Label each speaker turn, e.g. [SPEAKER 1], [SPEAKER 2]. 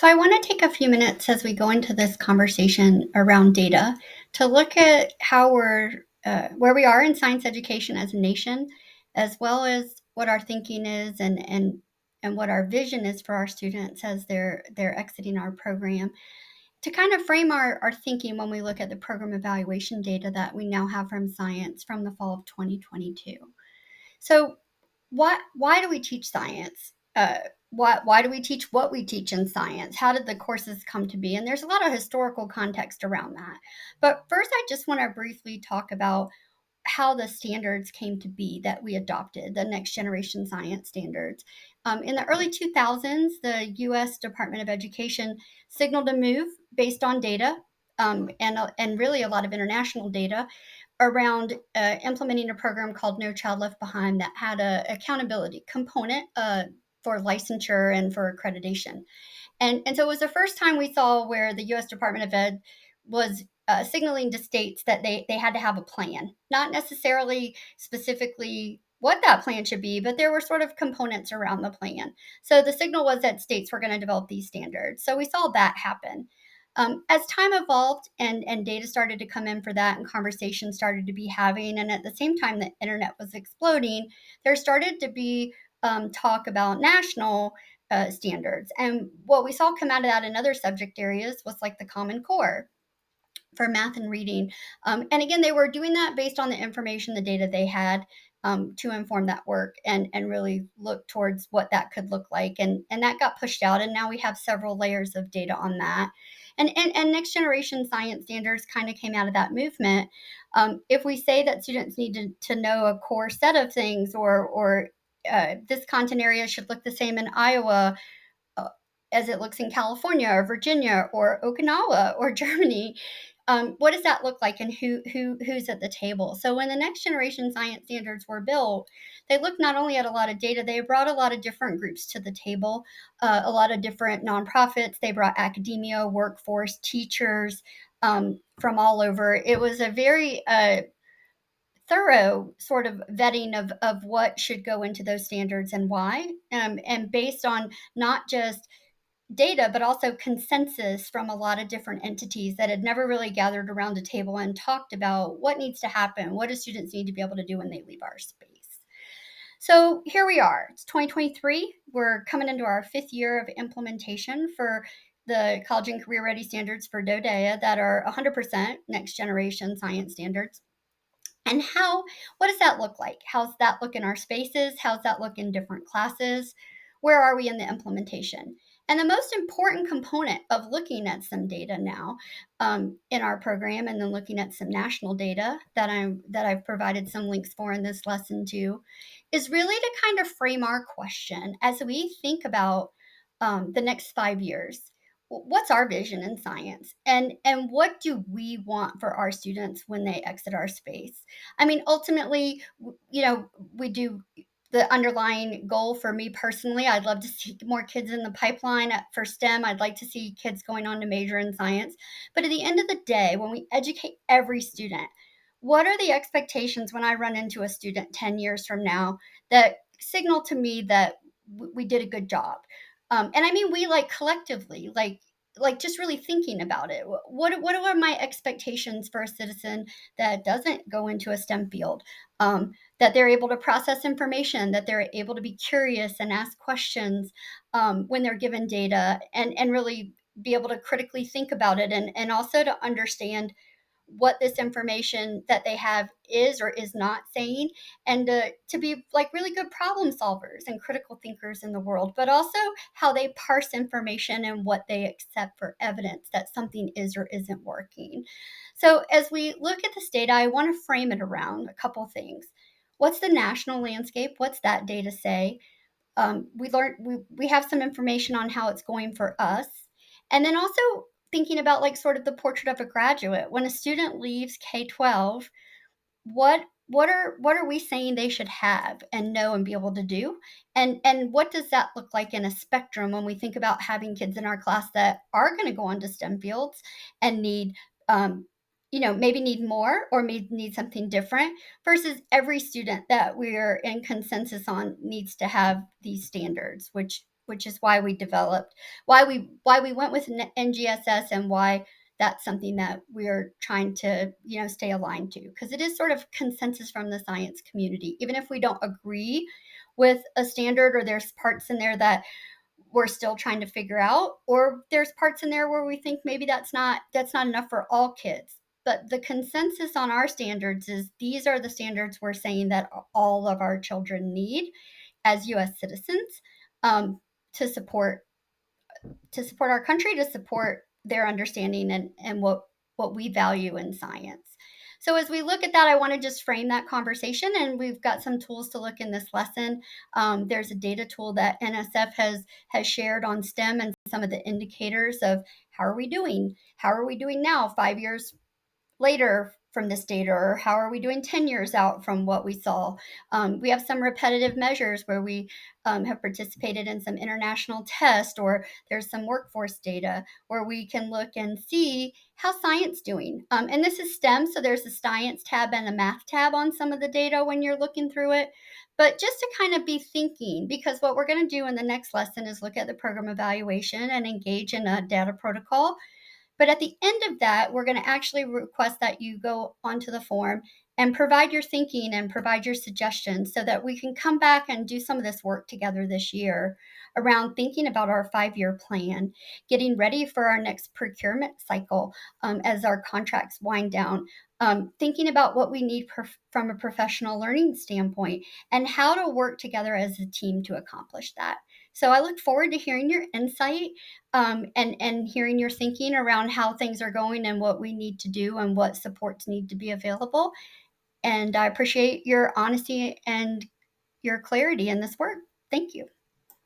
[SPEAKER 1] So, I want to take a few minutes as we go into this conversation around data to look at how where we are in science education as a nation, as well as what our thinking is and what our vision is for our students as they're exiting our program to kind of frame our thinking when we look at the program evaluation data that we now have from science from the fall of 2022. So, why do we teach science? Why do we teach what we teach in science? How did the courses come to be? And there's a lot of historical context around that. But first, I just want to briefly talk about how the standards came to be that we adopted, the next generation science standards. In the early 2000s, the US Department of Education signaled a move based on data and really a lot of international data around implementing a program called No Child Left Behind that had a accountability component for licensure and for accreditation. And so it was the first time we saw where the U.S. Department of Ed was signaling to states that they had to have a plan, not necessarily specifically what that plan should be, but there were sort of components around the plan. So the signal was that states were going to develop these standards. So we saw that happen. As time evolved and data started to come in for that and conversations started to be having, and at the same time the internet was exploding, there started to be talk about national standards. And what we saw come out of that in other subject areas was like the Common Core for math and reading. And again, they were doing that based on the information, the data they had to inform that work and really look towards what that could look like. And that got pushed out. And now we have several layers of data on that. And next generation science standards kind of came out of that movement. If we say that students need to know a core set of things or this content area should look the same in Iowa uh, as it looks in California or Virginia or Okinawa or Germany. What does that look like, and who's at the table? So when the next generation science standards were built, they looked not only at a lot of data, they brought a lot of different groups to the table, a lot of different nonprofits. They brought academia, workforce, teachers from all over. It was a very thorough sort of vetting of what should go into those standards and why, and based on not just data, but also consensus from a lot of different entities that had never really gathered around a table and talked about what needs to happen. What do students need to be able to do when they leave our space? So here we are. It's 2023. We're coming into our fifth year of implementation for the college and career ready standards for DODEA that are 100% next generation science standards. And what does that look like? How's that look in our spaces? How's that look in different classes? Where are we in the implementation? And the most important component of looking at some data now in our program, and then looking at some national data that I've provided some links for in this lesson too, is really to kind of frame our question as we think about the next 5 years. What's our vision in science, and what do we want for our students when they exit our space? I mean, ultimately, we do the underlying goal for me personally. I'd love to see more kids in the pipeline for STEM. I'd like to see kids going on to major in science. But at the end of the day, when we educate every student, what are the expectations when I run into a student 10 years from now that signal to me that we did a good job? And I mean, we like collectively, like just really thinking about it. What are my expectations for a citizen that doesn't go into a STEM field? That they're able to process information, that they're able to be curious and ask questions when they're given data, and really be able to critically think about it, and also to understand what this information that they have is or is not saying, and to be like really good problem solvers and critical thinkers in the world, but also how they parse information and what they accept for evidence that something is or isn't working. So as we look at this data, I want to frame it around a couple things. What's the national landscape? What's that data say? We have some information on how it's going for us, and then also thinking about like sort of the portrait of a graduate. When a student leaves K-12, what are we saying they should have and know and be able to do, and what does that look like in a spectrum when we think about having kids in our class that are going to go on to STEM fields and need maybe need more or maybe need something different, versus every student that we're in consensus on needs to have these standards, which which is why we developed, why we went with NGSS, and why that's something that we're trying to, stay aligned to, because it is sort of consensus from the science community. Even if we don't agree with a standard, or there's parts in there that we're still trying to figure out, or there's parts in there where we think maybe that's not enough for all kids. But the consensus on our standards is these are the standards we're saying that all of our children need as US citizens, um, to support our country, to support their understanding, and what we value in science. So as we look at that, I want to just frame that conversation, and we've got some tools to look in this lesson. There's a data tool that NSF has shared on STEM and some of the indicators of how are we doing? How are we doing now, 5 years later from this data, or how are we doing 10 years out from what we saw? We have some repetitive measures where we have participated in some international tests, or there's some workforce data where we can look and see how science doing. And this is STEM, so there's a science tab and a math tab on some of the data when you're looking through it. But just to kind of be thinking, because what we're going to do in the next lesson is look at the program evaluation and engage in a data protocol. But at the end of that, we're going to actually request that you go onto the form and provide your thinking and provide your suggestions, so that we can come back and do some of this work together this year around thinking about our 5-year plan, getting ready for our next procurement cycle, as our contracts wind down, thinking about what we need from a professional learning standpoint, and how to work together as a team to accomplish that. So I look forward to hearing your insight, and hearing your thinking around how things are going and what we need to do and what supports need to be available. And I appreciate your honesty and your clarity in this work. Thank you.